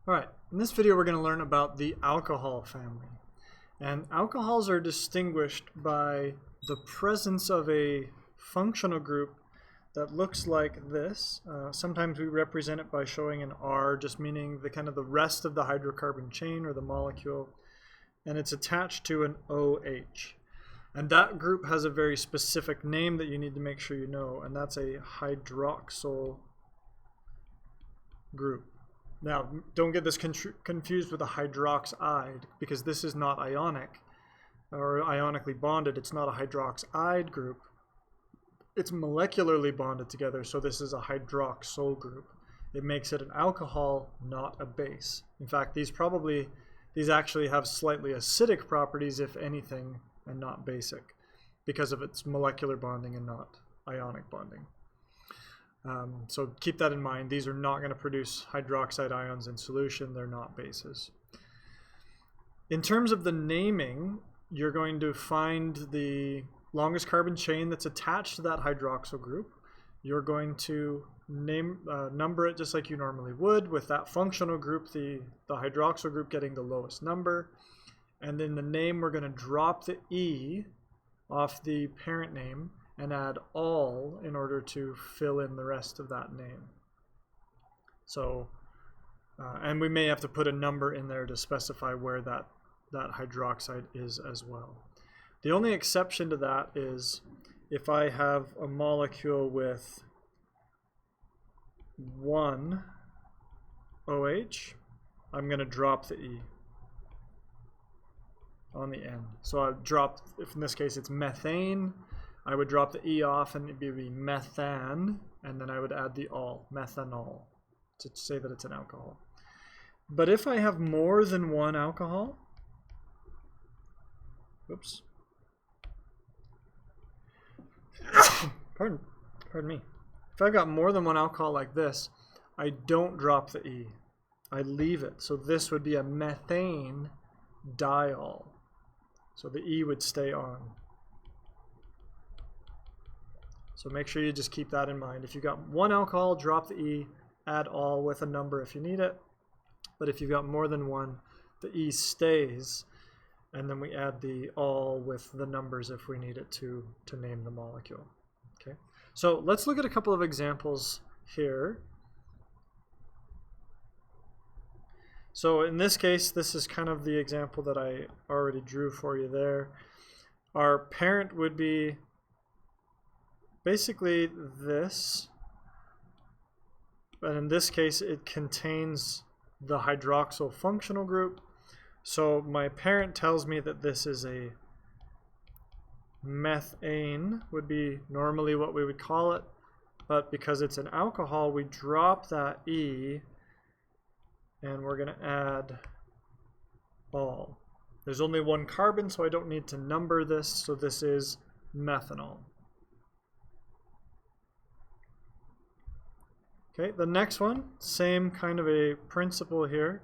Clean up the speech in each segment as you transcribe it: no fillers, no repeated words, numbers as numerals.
Alright, in this video we're going to learn about the alcohol family. And alcohols are distinguished by the presence of a functional group that looks like this. Sometimes we represent it by showing an R, just meaning the rest of the hydrocarbon chain or the molecule, and it's attached to an OH. And that group has a very specific name that you need to make sure you know, and that's a hydroxyl group. Now, don't get this confused with a hydroxide, because this is not ionic or ionically bonded. It's not a hydroxide group. It's molecularly bonded together, so this is a hydroxyl group. It makes it an alcohol, not a base. In fact, these actually have slightly acidic properties, if anything, and not basic, because of its molecular bonding and not ionic bonding. So keep that in mind. These are not going to produce hydroxide ions in solution. They're not bases. In terms of the naming, you're going to find the longest carbon chain that's attached to that hydroxyl group. You're going to number it just like you normally would, with that functional group, the hydroxyl group, getting the lowest number. And then the name, we're going to drop the E off the parent name and add all in order to fill in the rest of that name. So, and we may have to put a number in there to specify where that hydroxide is as well. The only exception to that is if I have a molecule with one OH, I'm going to drop the E on the end. So I've dropped, if in this case it's methane, I would drop the E off and it'd be methan, and then I would add the all, methanol, to say that it's an alcohol. But if I have more than one alcohol, oops, pardon me. If I've got more than one alcohol like this, I don't drop the E. I leave it. So this would be a methane diol. So the E would stay on. So make sure you just keep that in mind. If you've got one alcohol, drop the E, add all with a number if you need it. But if you've got more than one, the E stays, and then we add the all with the numbers if we need it to name the molecule. Okay. So let's look at a couple of examples here. So in this case, this is kind of the example that I already drew for you there. Our parent would be basically this, but in this case it contains the hydroxyl functional group. So my parent tells me that this is a methane, would be normally what we would call it, but because it's an alcohol, we drop that E and we're going to add all. There's only one carbon, so I don't need to number this, so this is methanol. Okay, the next one, same kind of a principle here.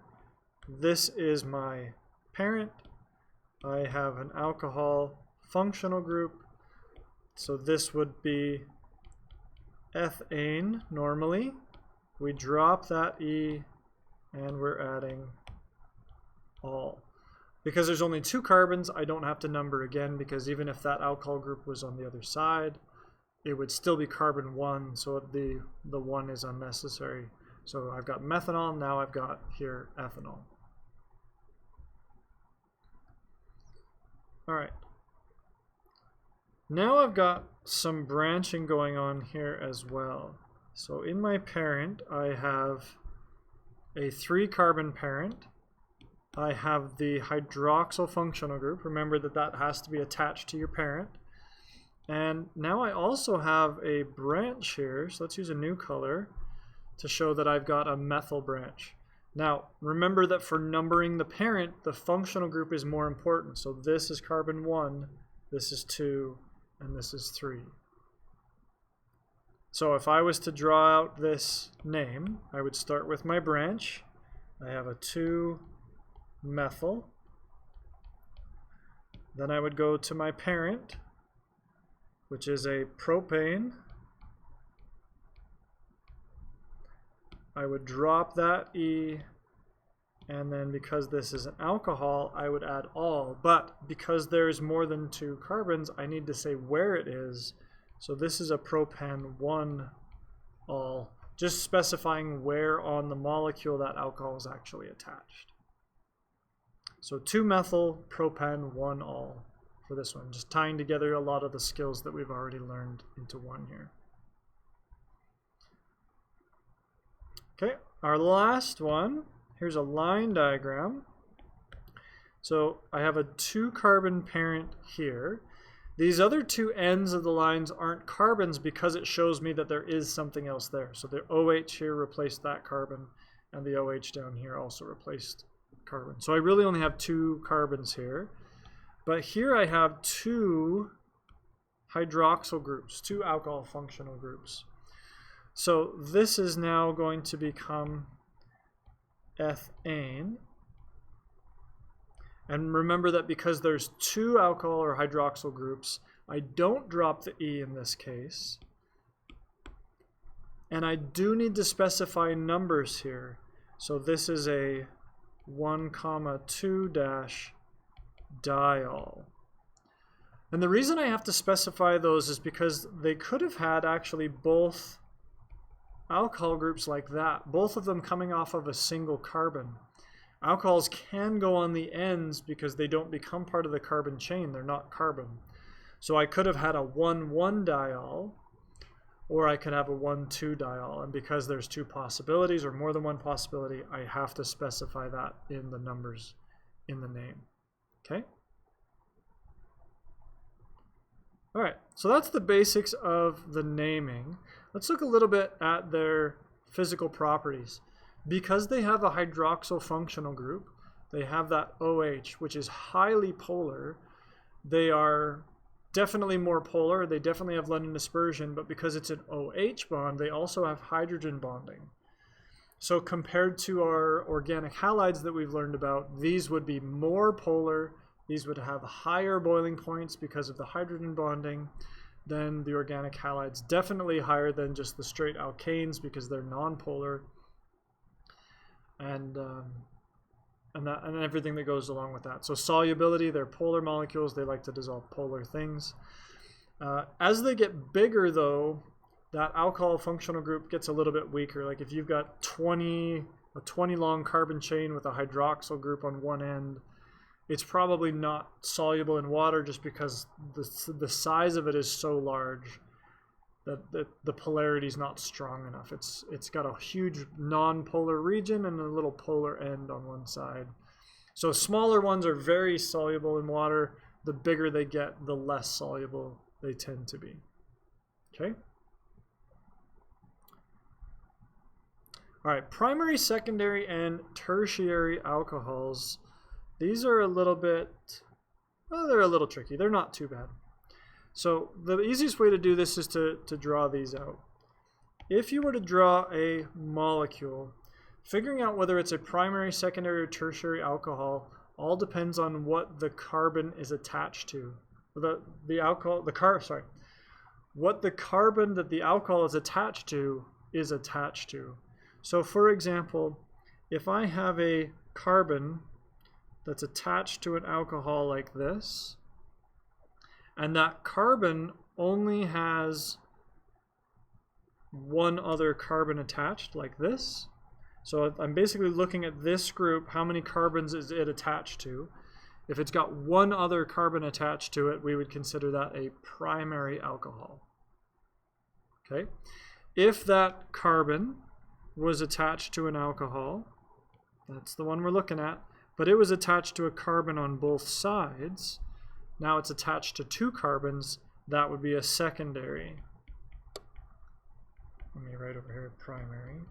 This is my parent. I have an alcohol functional group, so this would be ethane normally. We drop that E and we're adding all. Because there's only two carbons, I don't have to number again, because even if that alcohol group was on the other side, it would still be carbon 1, so the 1 is unnecessary. So I've got methanol, now I've got here ethanol. All right. Now I've got some branching going on here as well. So in my parent, I have a 3-carbon parent. I have the hydroxyl functional group. Remember that has to be attached to your parent. And now I also have a branch here, so let's use a new color to show that I've got a methyl branch. Now, remember that for numbering the parent, the functional group is more important. So this is carbon 1, this is 2, and this is 3. So if I was to draw out this name, I would start with my branch. I have a 2-methyl. Then I would go to my parent, which is a propane. I would drop that E And then because this is an alcohol, I would add all. But because there's more than 2 carbons, I need to say where it is. So this is a propan 1 all, just specifying where on the molecule that alcohol is actually attached. So 2-methyl propan 1 all for this one, just tying together a lot of the skills that we've already learned into one here. Okay, our last one, here's a line diagram. So I have a 2-carbon parent here. These other 2 ends of the lines aren't carbons because it shows me that there is something else there. So the OH here replaced that carbon, and the OH down here also replaced carbon. So I really only have 2 carbons here. But here I have 2 hydroxyl groups, 2 alcohol functional groups. So this is now going to become ethane. And remember that because there's 2 alcohol or hydroxyl groups, I don't drop the E in this case. And I do need to specify numbers here. So this is a 1,2 dash diol. And the reason I have to specify those is because they could have had actually both alcohol groups like that, both of them coming off of a single carbon. Alcohols can go on the ends because they don't become part of the carbon chain. They're not carbon. So I could have had a 1,1 diol, or I could have a 1,2 diol. And because there's 2 possibilities or more than 1 possibility, I have to specify that in the numbers in the name. Okay? All right, so that's the basics of the naming. Let's look a little bit at their physical properties. Because they have a hydroxyl functional group, they have that OH, which is highly polar. They are definitely more polar. They definitely have London dispersion, but because it's an OH bond, they also have hydrogen bonding. So compared to our organic halides that we've learned about, these would be more polar. These would have higher boiling points because of the hydrogen bonding than the organic halides. Definitely higher than just the straight alkanes because they're nonpolar. And everything that goes along with that. So solubility, they're polar molecules. They like to dissolve polar things. As they get bigger, though, that alcohol functional group gets a little bit weaker. Like if you've got a 20 long carbon chain with a hydroxyl group on one end, it's probably not soluble in water just because the size of it is so large that the polarity is not strong enough. It's got a huge non-polar region and a little polar end on one side. So smaller ones are very soluble in water. The bigger they get, the less soluble they tend to be. Okay? All right, primary, secondary, and tertiary alcohols. These are a little bit, well, they're a little tricky. They're not too bad. So the easiest way to do this is to draw these out. If you were to draw a molecule, figuring out whether it's a primary, secondary, or tertiary alcohol all depends on what the carbon is attached to. What the carbon that the alcohol is attached to is attached to. So for example, if I have a carbon that's attached to an alcohol like this, and that carbon only has one other carbon attached like this. So I'm basically looking at this group, how many carbons is it attached to? If it's got one other carbon attached to it, we would consider that a primary alcohol. Okay? If that carbon was attached to an alcohol, that's the one we're looking at, but it was attached to a carbon on both sides, now it's attached to 2 carbons, that would be a secondary. Let me write over here, primary.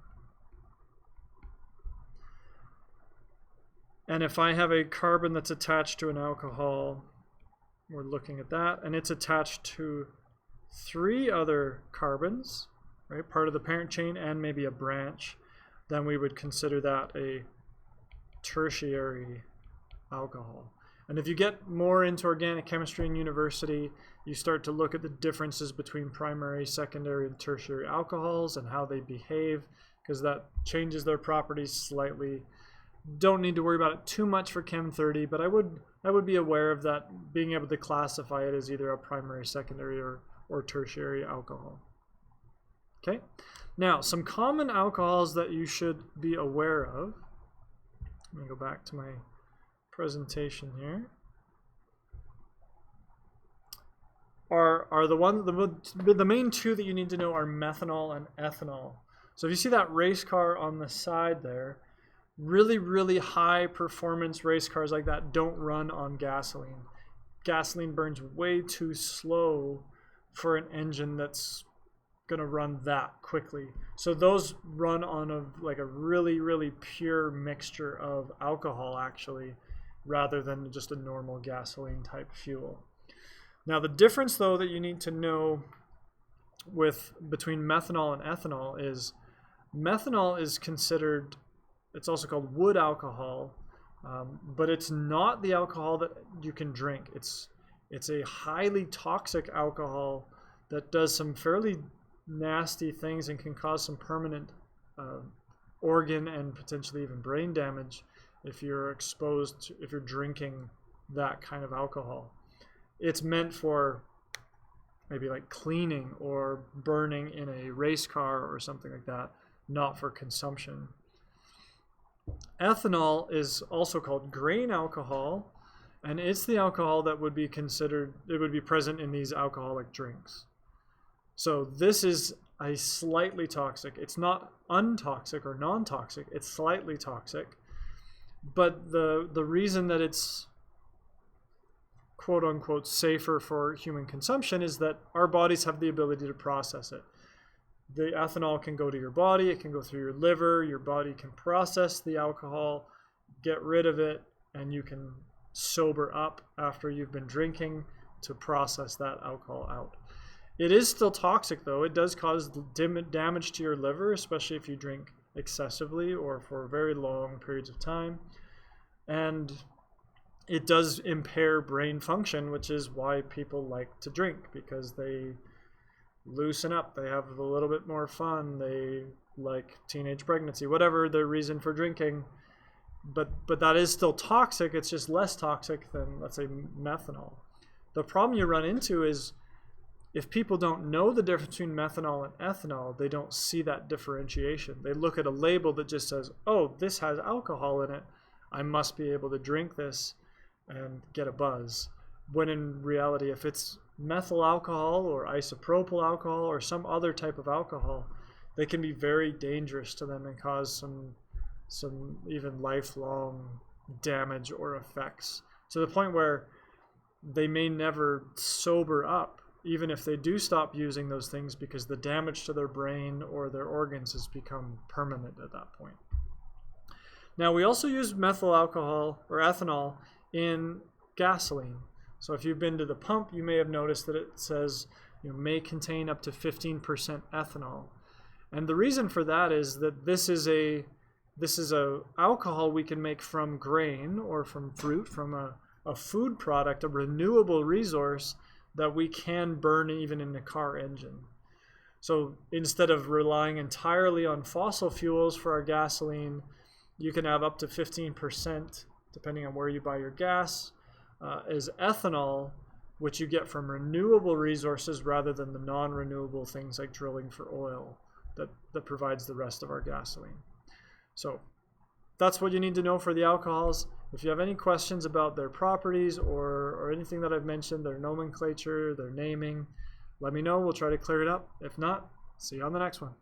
And if I have a carbon that's attached to an alcohol, we're looking at that, and it's attached to 3 other carbons, right, part of the parent chain and maybe a branch, then we would consider that a tertiary alcohol. And if you get more into organic chemistry in university, you start to look at the differences between primary, secondary, and tertiary alcohols and how they behave, because that changes their properties slightly. Don't need to worry about it too much for Chem 30, but I would be aware of that, being able to classify it as either a primary, secondary, or tertiary alcohol. Okay, now some common alcohols that you should be aware of. Let me go back to my presentation here. Are the main two that you need to know are methanol and ethanol. So if you see that race car on the side there, really high performance race cars like that don't run on gasoline. Gasoline burns way too slow for an engine that's going to run that quickly. So those run on a really pure mixture of alcohol, actually, rather than just a normal gasoline type fuel. Now the difference though that you need to know between methanol and ethanol is methanol is considered, it's also called wood alcohol, but it's not the alcohol that you can drink. It's a highly toxic alcohol that does some fairly nasty things and can cause some permanent organ and potentially even brain damage if you're exposed to, if you're drinking that kind of alcohol. It's meant for maybe like cleaning or burning in a race car or something like that, not for consumption. Ethanol is also called grain alcohol, and it's the alcohol that would be considered, it would be present in these alcoholic drinks. So this is a slightly toxic. It's not untoxic or non-toxic, it's slightly toxic. But the reason that it's quote unquote safer for human consumption is that our bodies have the ability to process it. The ethanol can go to your body, it can go through your liver, your body can process the alcohol, get rid of it, and you can sober up after you've been drinking to process that alcohol out. It is still toxic though. It does cause damage to your liver, especially if you drink excessively or for very long periods of time. And it does impair brain function, which is why people like to drink, because they loosen up, they have a little bit more fun, they like teenage pregnancy, whatever the reason for drinking. But that is still toxic. It's just less toxic than, let's say, methanol. The problem you run into is if people don't know the difference between methanol and ethanol, they don't see that differentiation. They look at a label that just says, oh, this has alcohol in it, I must be able to drink this and get a buzz. When in reality, if it's methyl alcohol or isopropyl alcohol or some other type of alcohol, they can be very dangerous to them and cause some even lifelong damage or effects, to the point where they may never sober up, even if they do stop using those things, because the damage to their brain or their organs has become permanent at that point. Now we also use methyl alcohol or ethanol in gasoline. So if you've been to the pump, you may have noticed that it says, may contain up to 15% ethanol. And the reason for that is that this is a alcohol we can make from grain or from fruit, from a food product, a renewable resource that we can burn even in a car engine. So instead of relying entirely on fossil fuels for our gasoline, you can have up to 15%, depending on where you buy your gas, as ethanol, which you get from renewable resources rather than the non-renewable things like drilling for oil that provides the rest of our gasoline. So that's what you need to know for the alcohols. If you have any questions about their properties or anything that I've mentioned, their nomenclature, their naming, let me know. We'll try to clear it up. If not, see you on the next one.